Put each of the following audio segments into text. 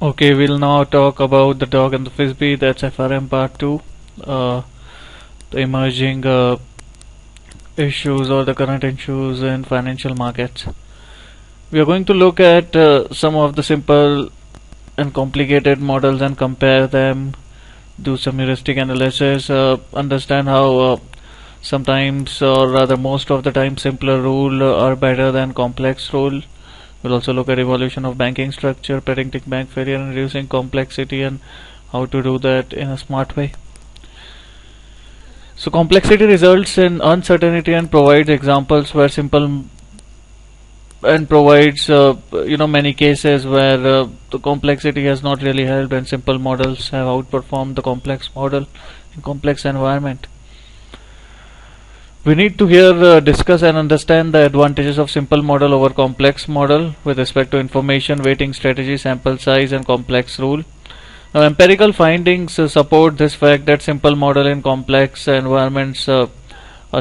Okay, we'll now talk about the Dog and the Frisbee. That's FRM Part 2. Uh, the emerging issues or the current issues in financial markets. We are going to look at some of the simple and complicated models and compare them, do some heuristic analysis, understand how sometimes, or rather most of the time, simpler rule are better than complex rule. We'll also look at evolution of banking structure, predicting bank failure and reducing complexity, and how to do that in a smart way. So complexity results in uncertainty and provides examples where simple and provides many cases where the complexity has not really helped and simple models have outperformed the complex model in complex environment. We need to here discuss and understand the advantages of simple model over complex model with respect to information, weighting strategy, sample size and complex rule. Now empirical findings support this fact that simple model in complex environments are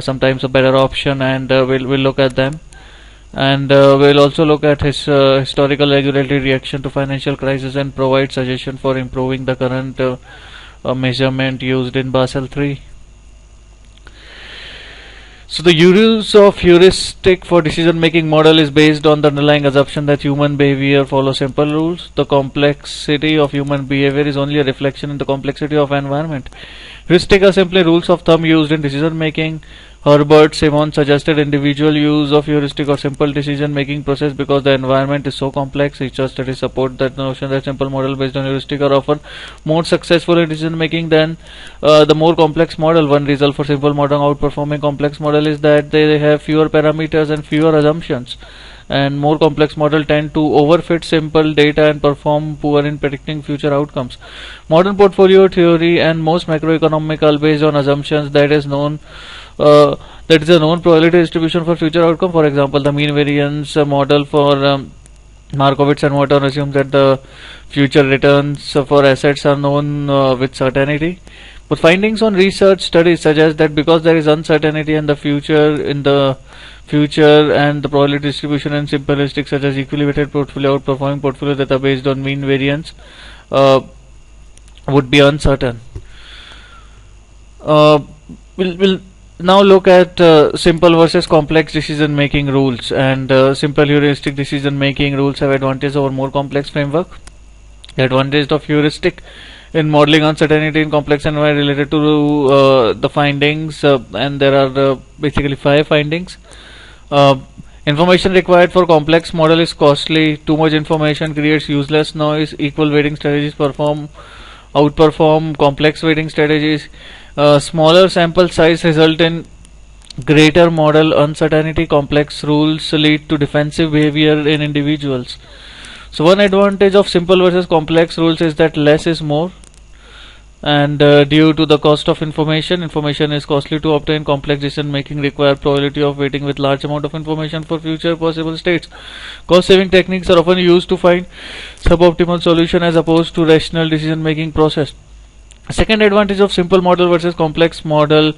sometimes a better option, and we'll look at them. And we'll also look at his historical regulatory reaction to financial crisis and provide suggestion for improving the current measurement used in Basel III. So the use of heuristic for decision-making model is based on the underlying assumption that human behavior follows simple rules. The complexity of human behavior is only a reflection in the complexity of environment. Heuristic are simply rules of thumb used in decision-making. Herbert Simon suggested individual use of heuristic or simple decision-making process because the environment is so complex. Research studies support that notion that simple model based on heuristic are often more successful in decision-making than the more complex model. One result for simple model outperforming complex model is that they have fewer parameters and fewer assumptions, and more complex models tend to overfit simple data and perform poor in predicting future outcomes. Modern portfolio theory and most macroeconomical based on assumptions that is a known probability distribution for future outcome. For example, the mean variance model for Markowitz and Morton assumes that the future returns for assets are known with certainty. But findings on research studies suggest that because there is uncertainty in the future and the probability distribution and simplistic such as equilibrated portfolio outperforming portfolios that are based on mean variance would be uncertain. We'll now look at simple versus complex decision making rules, and simple heuristic decision making rules have advantage over more complex framework. The advantage of heuristic in modeling uncertainty in complex environment related to the findings, and there are basically 5 findings. Information required for complex model is costly. Too much information creates useless noise. Equal weighting strategies outperform complex weighting strategies. Smaller sample size result in greater model uncertainty. Complex rules lead to defensive behavior in individuals. So one advantage of simple versus complex rules is that less is more, and due to the cost of information is costly to obtain. Complex decision making require probability of weighting with large amount of information for future possible states. Cost saving techniques are often used to find suboptimal solution as opposed to rational decision making process. Second advantage of simple model versus complex model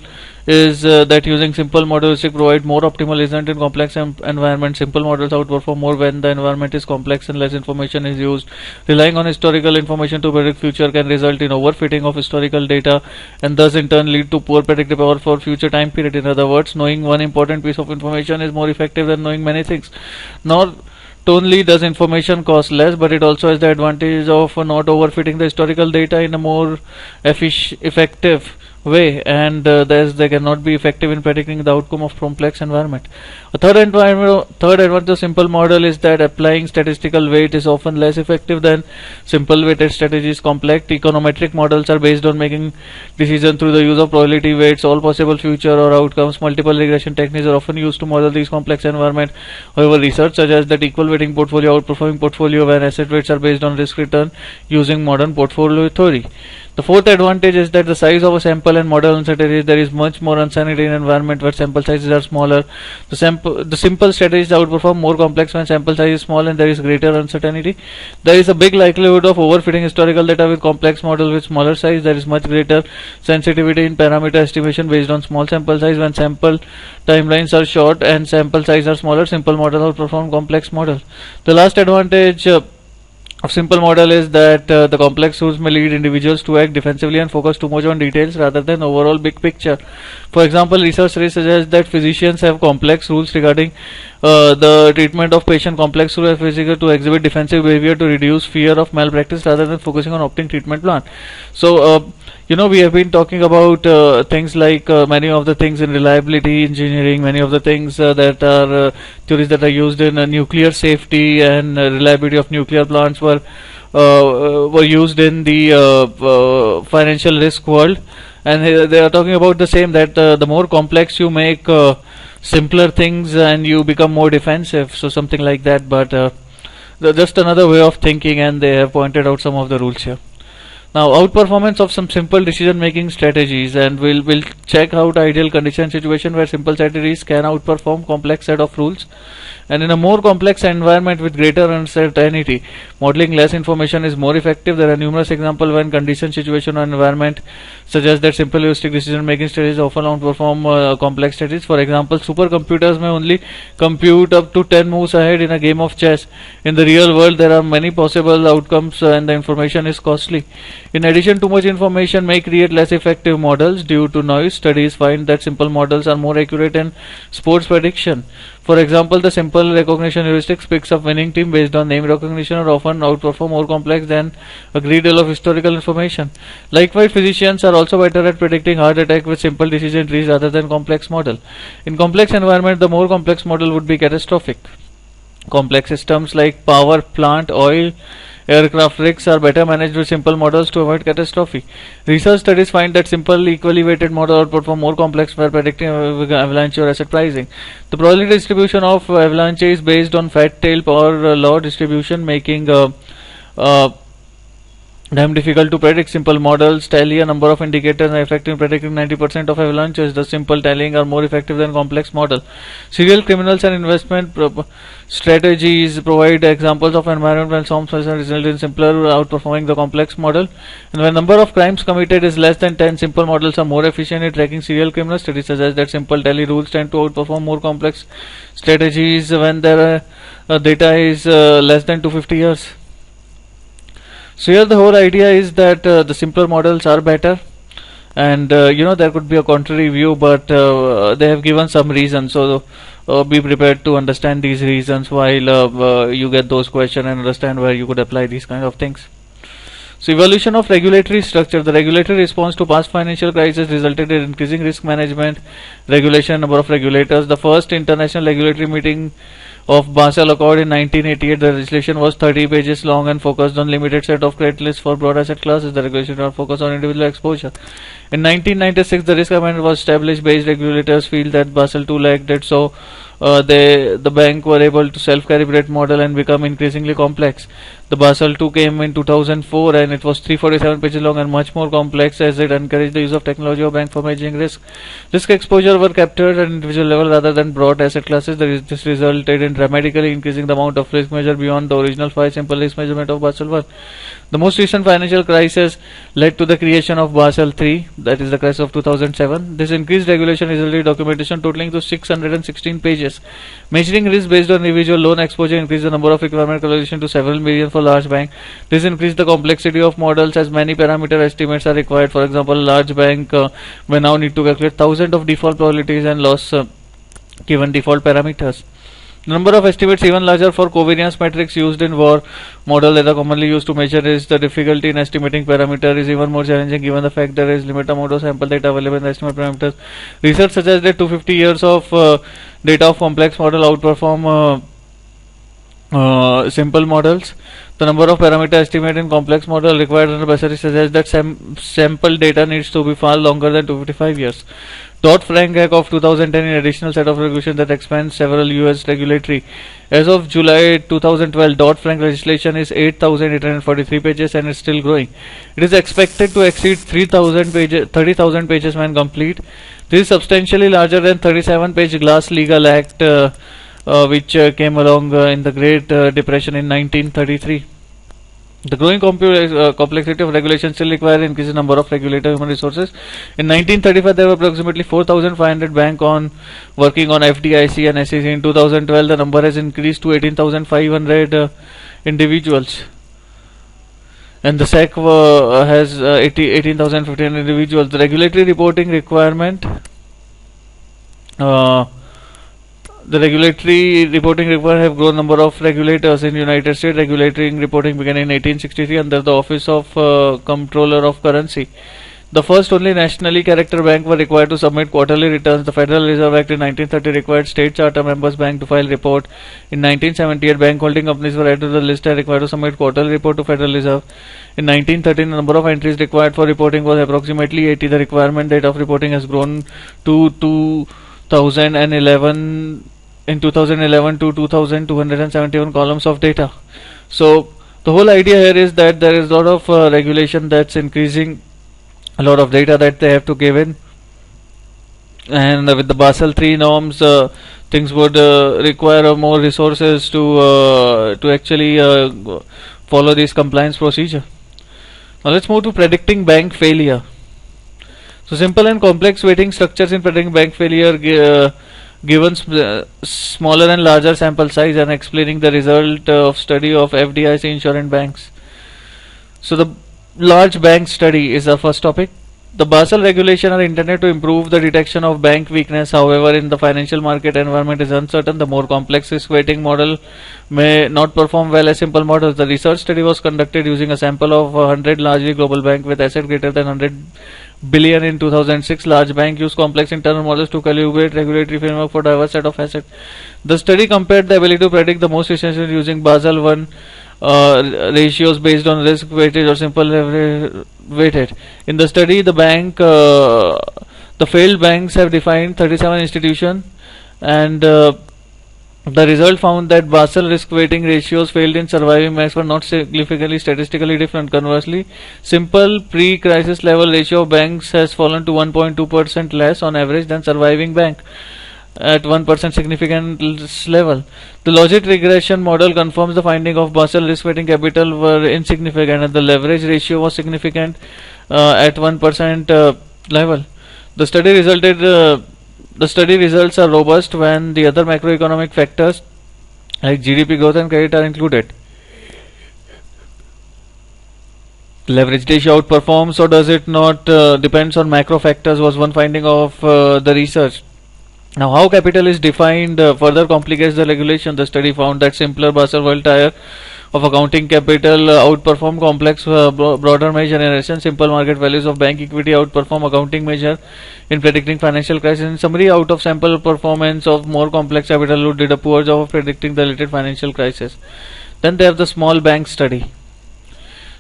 is that using simple models provide more optimal result in complex environment. Simple models outperform more when the environment is complex and less information is used. Relying on historical information to predict future can result in overfitting of historical data and thus in turn lead to poor predictive power for future time period. In other words, knowing one important piece of information is more effective than knowing many things. Not only does information cost less, but it also has the advantage of not overfitting the historical data in a more effective way, and thus they cannot be effective in predicting the outcome of complex environment. A third advantage of simple model is that applying statistical weight is often less effective than simple weighted strategies. Complex econometric models are based on making decisions through the use of probability weights. All possible future or outcomes. Multiple regression techniques are often used to model these complex environment. However, research suggests that equal weighting portfolio outperforming portfolio when asset weights are based on risk return using modern portfolio theory. The fourth advantage is that the size of a sample and model uncertainty, there is much more uncertainty in an environment where sample sizes are smaller. The simple strategies outperform more complex when sample size is small and there is greater uncertainty. There is a big likelihood of overfitting historical data with complex model with smaller size. There is much greater sensitivity in parameter estimation based on small sample size. When sample timelines are short and sample size are smaller, simple model outperform complex model. The last advantage A simple model is that the complex rules may lead individuals to act defensively and focus too much on details rather than overall big picture. For example, research suggests that physicians have complex rules regarding the treatment of patient. Complex rules are physical to exhibit defensive behavior to reduce fear of malpractice rather than focusing on opting treatment plan. So, we have been talking about things like many of the things in reliability engineering, many of the things that are theories that are used in nuclear safety and reliability of nuclear plants were used in the financial risk world, and they are talking about the same, that the more complex you make simpler things and you become more defensive, so something like that. But just another way of thinking, and they have pointed out some of the rules here. Now, outperformance of some simple decision-making strategies, and we'll check out ideal condition situation where simple strategies can outperform complex set of rules. And in a more complex environment with greater uncertainty, modeling less information is more effective. There are numerous examples when condition, situation, or environment suggest that simple heuristic decision-making strategies often outperform complex strategies. For example, supercomputers may only compute up to 10 moves ahead in a game of chess. In the real world, there are many possible outcomes, and the information is costly. In addition, too much information may create less effective models due to noise. Studies find that simple models are more accurate in sports prediction. For example, the simple recognition heuristics picks up winning team based on name recognition are often outperform more complex than a great deal of historical information. Likewise, physicians are also better at predicting heart attack with simple decision trees rather than complex model. In complex environment, the more complex model would be catastrophic. Complex systems like power plant, oil, aircraft risks are better managed with simple models to avoid catastrophe. Research studies find that simple, equally weighted models outperform more complex for predicting avalanche or asset pricing. The probability distribution of avalanche is based on fat tail power law distribution, making them difficult to predict. Simple models tally a number of indicators and are effective in predicting 90% of avalanches. The simple tallying are more effective than complex model. Serial criminals and investment strategies provide examples of environment when some solutions result in simpler outperforming the complex model. And when number of crimes committed is less than 10, simple models are more efficient in tracking serial criminals. Studies suggest that simple tally rules tend to outperform more complex strategies when their data is less than 250 years. So here the whole idea is that the simpler models are better, and there could be a contrary view, but they have given some reasons. So be prepared to understand these reasons while you get those questions and understand where you could apply these kind of things. So evolution of regulatory structure. The regulatory response to past financial crisis resulted in increasing risk management, regulation, number of regulators. The first international regulatory meeting of Basel occurred in 1988. The legislation was 30 pages long and focused on limited set of credit lists for broad asset classes. The regulation was focused on individual exposure. In 1996, the risk amendment was established. Based regulators feel that Basel II lacked it, so the bank were able to self-calibrate model and become increasingly complex. The Basel II came in 2004 and it was 347 pages long and much more complex, as it encouraged the use of technology of bank for managing risk. Risk exposure were captured at individual level rather than broad asset classes. This resulted in dramatically increasing the amount of risk measured beyond the original 5 simple risk measurement of Basel I. The most recent financial crisis led to the creation of Basel III, that is the crisis of 2007. This increased regulation resulted in documentation totaling to 616 pages. Measuring risk based on individual loan exposure increased the number of requirement calculation to several million for large bank. This increased the complexity of models as many parameter estimates are required. For example, a large bank may now need to calculate thousands of default probabilities and loss given default parameters. The number of estimates even larger for covariance metrics used in war model that are commonly used to measure is the difficulty in estimating parameter is even more challenging given the fact there is limited amount of sample data available in the estimate parameters. Research suggests that 250 years of data of complex model outperform simple models. The number of parameter estimate in complex model required under Basel suggests that sample data needs to be far longer than 255 years. Dodd-Frank Act of 2010 in additional set of regulations that expands several US regulatory. As of July 2012, Dodd-Frank legislation is 8,843 pages and is still growing. It is expected to exceed 30,000 pages when complete. This is substantially larger than 37-page Glass-Steagall Act which came along in the Great Depression in 1933. The growing complexity of regulation still requires increasing number of regulatory human resources. In 1935, there were approximately 4,500 banks working on FDIC and SEC. In 2012, the number has increased to 18,500 individuals. and the SEC has 18,015 individuals. The regulatory reporting requirement. Uh, The regulatory reporting requirement have grown number of regulators in United States. Regulatory reporting began in 1863 under the Office of Comptroller of Currency. The first only nationally character bank were required to submit quarterly returns. The Federal Reserve Act in 1930 required state charter members bank to file report. In 1978, bank holding companies were added to the list and required to submit quarterly report to Federal Reserve. In 1913, the number of entries required for reporting was approximately 80. The requirement date of reporting has grown to 2011 in 2011 to 2271 columns of data. So the whole idea here is that there is a lot of regulation that's increasing a lot of data that they have to give in, and with the Basel III norms, things would require more resources to actually follow this compliance procedure. Now let's move to predicting bank failure. So simple and complex weighting structures in predicting bank failure given smaller and larger sample size and explaining the result of study of FDIC insurance banks. So the large bank study is the first topic. The Basel regulation are intended to improve the detection of bank weakness. However, in the financial market environment is uncertain. The more complex risk weighting model may not perform well as simple models. The research study was conducted using a sample of 100 largely global banks with asset greater than 100 billion in 2006. Large bank used complex internal models to calibrate regulatory framework for diverse set of assets. The study compared the ability to predict the most essential using Basel I ratios based on risk weighted or simple weighted. In the study, the failed banks have defined 37 institutions, and the result found that Basel risk weighting ratios failed in surviving banks were not significantly statistically different. Conversely, simple pre-crisis level ratio of banks has fallen to 1.2% less on average than surviving bank at 1% significant level. The logic regression model confirms the finding of Basel risk weighting capital were insignificant and the leverage ratio was significant at 1% level. The study results are robust when the other macroeconomic factors like GDP growth and credit are included. Leverage ratio outperforms, or does it not? Depends on macro factors was one finding of the research. Now, how capital is defined further complicates the regulation. The study found that simpler Basel world tier of accounting capital outperform complex broader measure. In essence, simple market values of bank equity outperform accounting measure in predicting financial crisis. In summary, out of sample performance of more complex capital did a poor job of predicting the related financial crisis. Then they have the small bank study.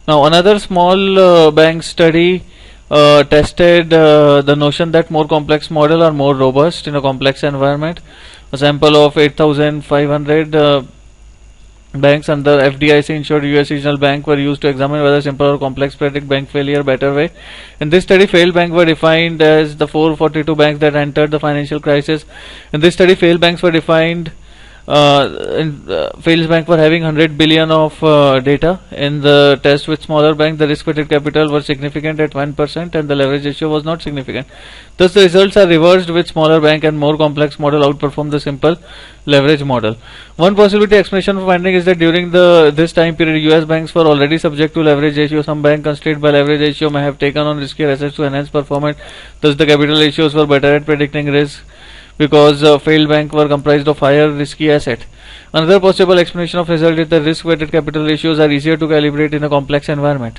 Now, another small bank study tested the notion that more complex models are more robust in a complex environment. A sample of 8,500 banks under FDIC insured US regional bank were used to examine whether simple or complex predict bank failure better way. In this study, failed banks were defined as the 442 banks that entered the financial crisis. In this study, failed banks were defined failed bank were having 100 billion of data. In the test with smaller banks, the risk-weighted capital was significant at 1% and the leverage ratio was not significant. Thus, the results are reversed with smaller bank and more complex model outperform the simple leverage model. One possibility explanation for finding is that during this time period, US banks were already subject to leverage ratio. Some banks constrained by leverage ratio may have taken on riskier assets to enhance performance. Thus, the capital ratios were better at predicting risk, because failed banks were comprised of higher risky asset. Another possible explanation of result is that risk-weighted capital ratios are easier to calibrate in a complex environment.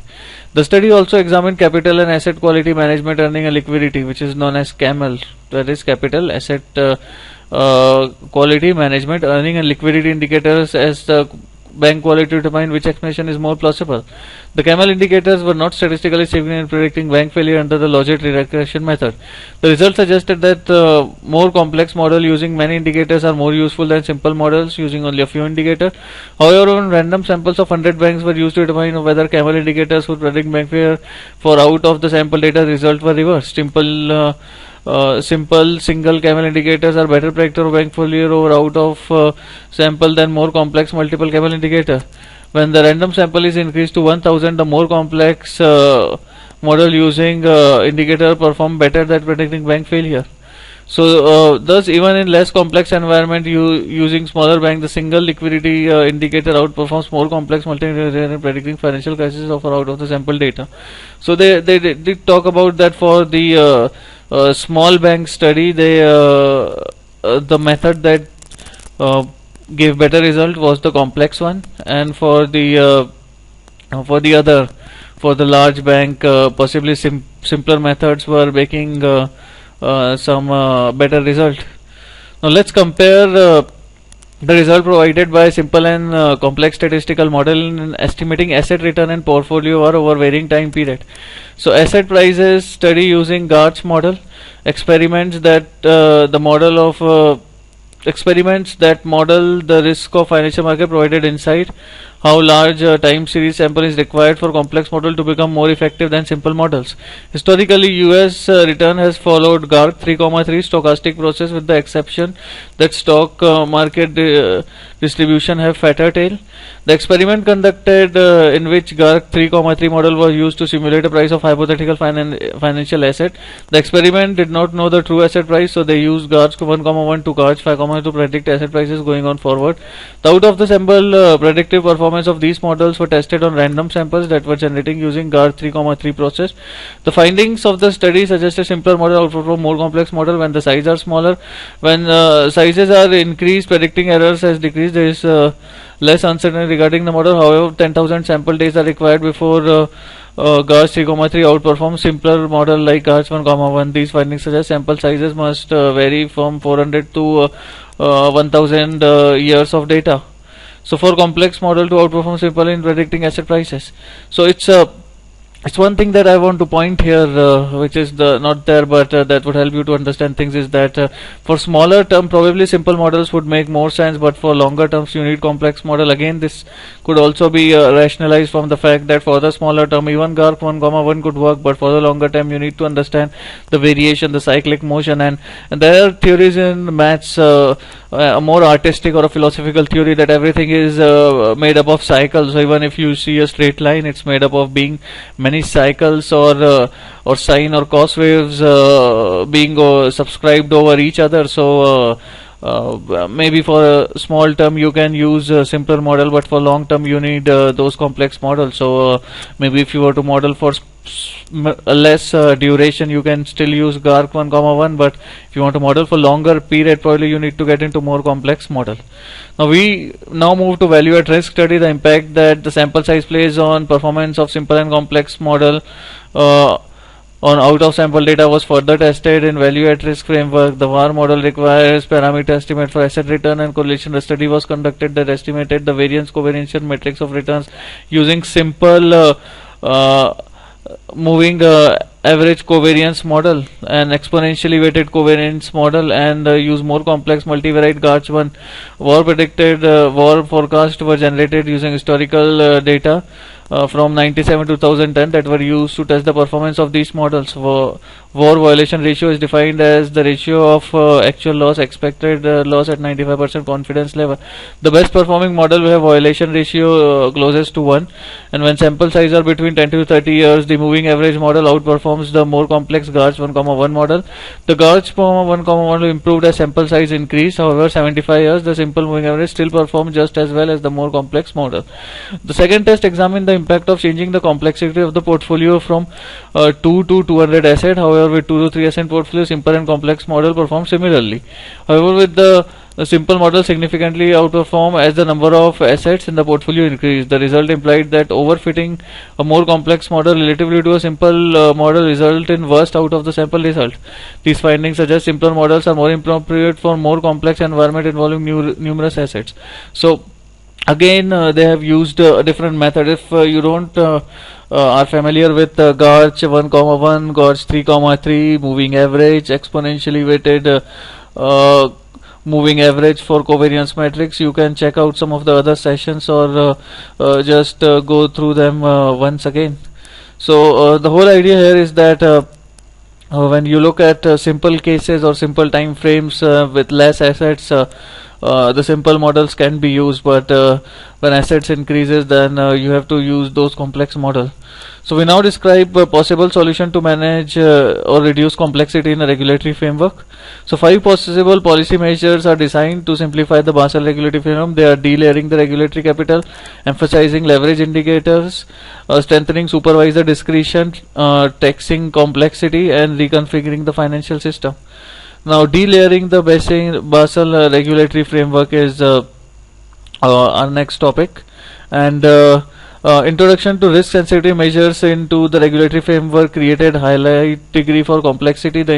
The study also examined capital and asset quality management, earning and liquidity, which is known as CAMEL. That is capital, asset quality management, earning and liquidity indicators as the bank quality to determine which explanation is more plausible. The CAMEL indicators were not statistically significant in predicting bank failure under the logic regression method. The results suggested that more complex model using many indicators are more useful than simple models using only a few indicators. However, when random samples of 100 banks were used to determine whether CAMEL indicators would predict bank failure for out of the sample data, results were reversed. Simple single CAMEL indicators are better predictor of bank failure over out of sample than more complex multiple CAMEL indicator. When the random sample is increased to 1000, the more complex model using indicator perform better than predicting bank failure. So, thus, even in less complex environment, using smaller bank, the single liquidity indicator outperforms more complex multi-indicator in predicting financial crisis offer out of the sample data. So, they did talk about that for the small bank study. The method that uh, gave better result was the complex one, and for the other, for the large bank, possibly simpler methods were making some better result. Now let's compare the result provided by simple and complex statistical model in estimating asset return and portfolio or over varying time period. So asset prices study using Gart's model, experiments that the model of experiments that model the risk of financial market provided insight how large time series sample is required for complex model to become more effective than simple models. Historically, US return has followed GARC 3,3 stochastic process with the exception that stock market distribution have fatter tail. The experiment conducted in which GARC 3,3 model was used to simulate a price of hypothetical financial asset. The experiment did not know the true asset price, so they used GARC 1,1 to GARC 5, to predict asset prices going on forward. The out of the sample predictive performance of these models were tested on random samples that were generating using GARC 3,3 process. The findings of the study suggest a simpler model outperform more complex model when the size are smaller. When sizes are increased, predicting errors has decreased. There is less uncertainty regarding the model. However, 10,000 sample days are required before GARC 3,3 outperforms simpler model like GARC 1,1. These findings suggest sample sizes must vary from 400 to 1,000 years of data. So for complex model to outperform simple in predicting asset prices. So it's one thing that I want to point here, which is not there, but that would help you to understand things, is that for smaller term, probably simple models would make more sense, but for longer terms, you need complex model. Again, this could also be rationalized from the fact that for the smaller term, even GARC 1,1 could work, but for the longer term, you need to understand the variation, the cyclic motion, and there are theories in maths, a more artistic or a philosophical theory that everything is made up of cycles. So even if you see a straight line, it's made up of being many cycles or sine or cos waves being subscribed over each other. So maybe for a small term you can use a simpler model, but for long term you need those complex models. So maybe if you were to model for less duration, you can still use GARC 1,1, but if you want to model for longer period, probably you need to get into more complex model. Now we move to value at risk study. The impact that the sample size plays on performance of simple and complex model on out of sample data was further tested in value at risk framework. The VAR model requires parameter estimate for asset return and correlation. The study was conducted that estimated the variance covariance matrix of returns using simple moving average covariance model and exponentially weighted covariance model, and use more complex multivariate GARC 1. War predicted war forecast were generated using historical data from 97 to 2010 that were used to test the performance of these models. War violation ratio is defined as the ratio of actual loss expected loss at 95% confidence level. The best performing model will have violation ratio closest to 1, and when sample size are between 10 to 30 years, the moving average model outperforms the more complex GARC 1,1 model. The GARC 1,1 improved as sample size increased. However, 75 years, the simple moving average still performs just as well as the more complex model. The second test examined the impact of changing the complexity of the portfolio from 2 to 200 asset. However, with 2 to 3 asset portfolio, simple and complex model perform similarly. However, with the simple model significantly outperform as the number of assets in the portfolio increased. The result implied that overfitting a more complex model relatively to a simple model result in worst out of the sample result. These findings suggest simpler models are more appropriate for more complex environment involving numerous assets. So again, they have used a different method. If you don't are familiar with GARC 1,1, GARC 3,3, moving average, exponentially weighted moving average for covariance matrix, you can check out some of the other sessions or just go through them once again. So the whole idea here is that when you look at simple cases or simple time frames with less assets, the simple models can be used, but when assets increases, then you have to use those complex model. So we now describe a possible solution to manage or reduce complexity in a regulatory framework. So 5 possible policy measures are designed to simplify the Basel regulatory framework. They are delayering the regulatory capital, emphasizing leverage indicators, strengthening supervisor discretion, taxing complexity, and reconfiguring the financial system. Now, delayering the Basel regulatory framework is our next topic, and introduction to risk sensitivity measures into the regulatory framework created highlight degree for complexity. The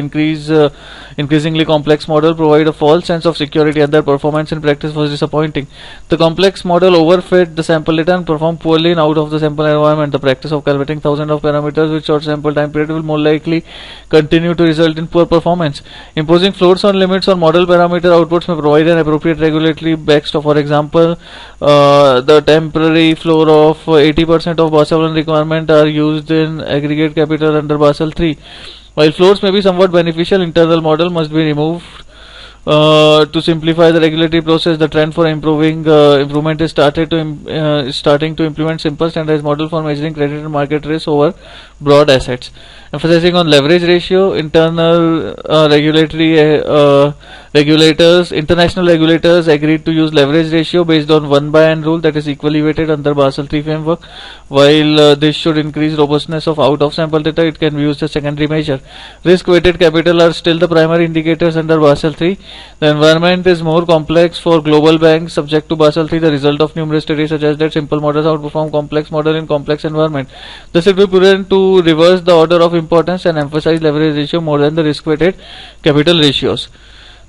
increasingly complex model provide a false sense of security, and their performance in practice was disappointing. The complex model overfit the sample data and performed poorly in out of the sample environment. The practice of calculating thousands of parameters with short sample time period will more likely continue to result in poor performance. Imposing floors on limits on model parameter outputs may provide an appropriate regulatory backstop. For example, the temporary floor of 80% of Basel I requirement are used in aggregate capital under Basel III. While floors may be somewhat beneficial, internal model must be removed to simplify the regulatory process. The trend for improvement is starting to implement simple standardized model for measuring credit and market risk over broad assets. Emphasizing on leverage ratio, international regulators agreed to use leverage ratio based on 1/n rule, that is equally weighted under Basel III framework. While this should increase robustness of out of sample data, it can be used as secondary measure. Risk weighted capital are still the primary indicators under Basel III. The environment is more complex for global banks subject to Basel III. The result of numerous studies suggests that simple models outperform complex model in complex environment. Thus, it will be prudent to reverse the order of importance and emphasize leverage ratio more than the risk-weighted capital ratios.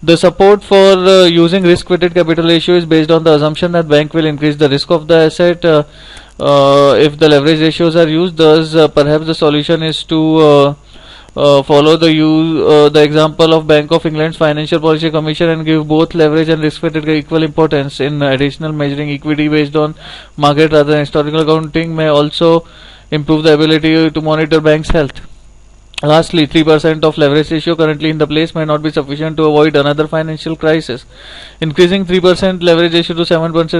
The support for using risk-weighted capital ratio is based on the assumption that bank will increase the risk of the asset if the leverage ratios are used. Thus, perhaps the solution is to follow the example of Bank of England's Financial Policy Commission and give both leverage and risk-weighted equal importance. In additional, measuring equity based on market rather than historical accounting may also improve the ability to monitor banks' health. Lastly, 3% of leverage ratio currently in the place may not be sufficient to avoid another financial crisis. Increasing 3% leverage ratio to 7%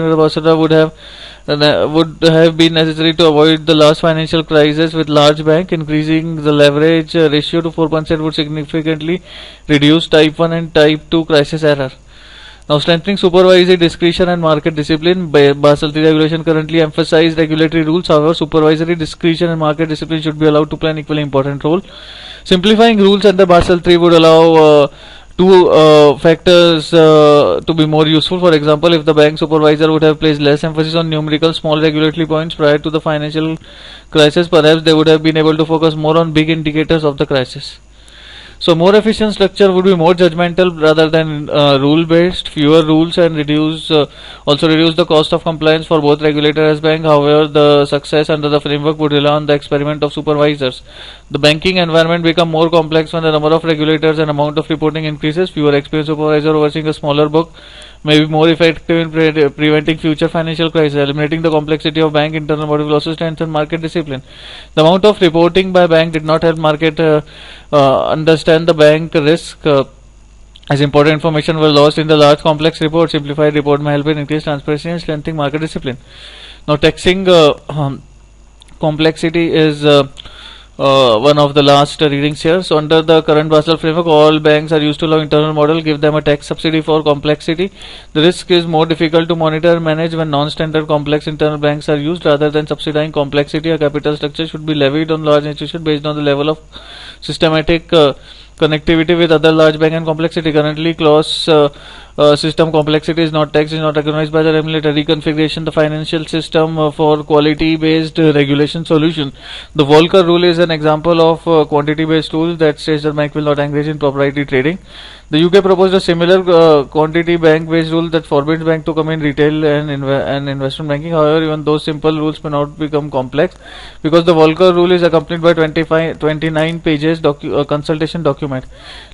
would have been necessary to avoid the last financial crisis with large bank. Increasing the leverage ratio to 4% would significantly reduce type 1 and type 2 crisis error. Now, strengthening supervisory discretion and market discipline. Basel III regulation currently emphasize regulatory rules. However, supervisory discretion and market discipline should be allowed to play an equally important role. Simplifying rules under Basel III would allow two factors to be more useful. For example, if the bank supervisor would have placed less emphasis on numerical small regulatory points prior to the financial crisis, perhaps they would have been able to focus more on big indicators of the crisis. So more efficient structure would be more judgmental rather than rule based. Fewer rules and also reduce the cost of compliance for both regulator as bank. However, the success under the framework would rely on the experiment of supervisors. The banking environment become more complex when the number of regulators and amount of reporting increases. Fewer experienced supervisor overseeing a smaller book may be more effective in preventing future financial crises. Eliminating the complexity of bank internal model will also strengthen market discipline. The amount of reporting by bank did not help market understand the bank risk. As important information was lost in the large complex report, simplified report may help in increased transparency and strengthening market discipline. Now, taxing complexity is one of the last readings here. So under the current Basel framework, all banks are used to allow internal model, give them a tax subsidy for complexity. The risk is more difficult to monitor and manage when non-standard complex internal banks are used. Rather than subsidizing complexity, a capital structure should be levied on large institutions based on the level of systematic connectivity with other large bank and complexity. Currently, clause system complexity is not taxed, is not recognized by the regulator. Reconfiguration the financial system for quality-based regulation solution. The Volcker rule is an example of quantity-based rule that says that bank will not engage in proprietary trading. The UK proposed a similar quantity bank-based rule that forbids bank to come in retail and investment banking. However, even those simple rules may not become complex because the Volcker rule is accompanied by 29 pages consultation document.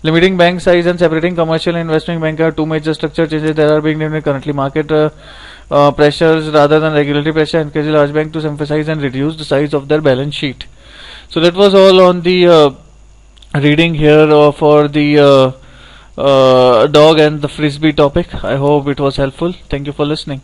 Limiting bank size and separating commercial and investment bank are two major structure changes that are being made currently. Market pressures rather than regulatory pressure encourage large bank to emphasize and reduce the size of their balance sheet. So that was all on the reading here for the dog and the frisbee topic. I hope it was helpful. Thank you for listening.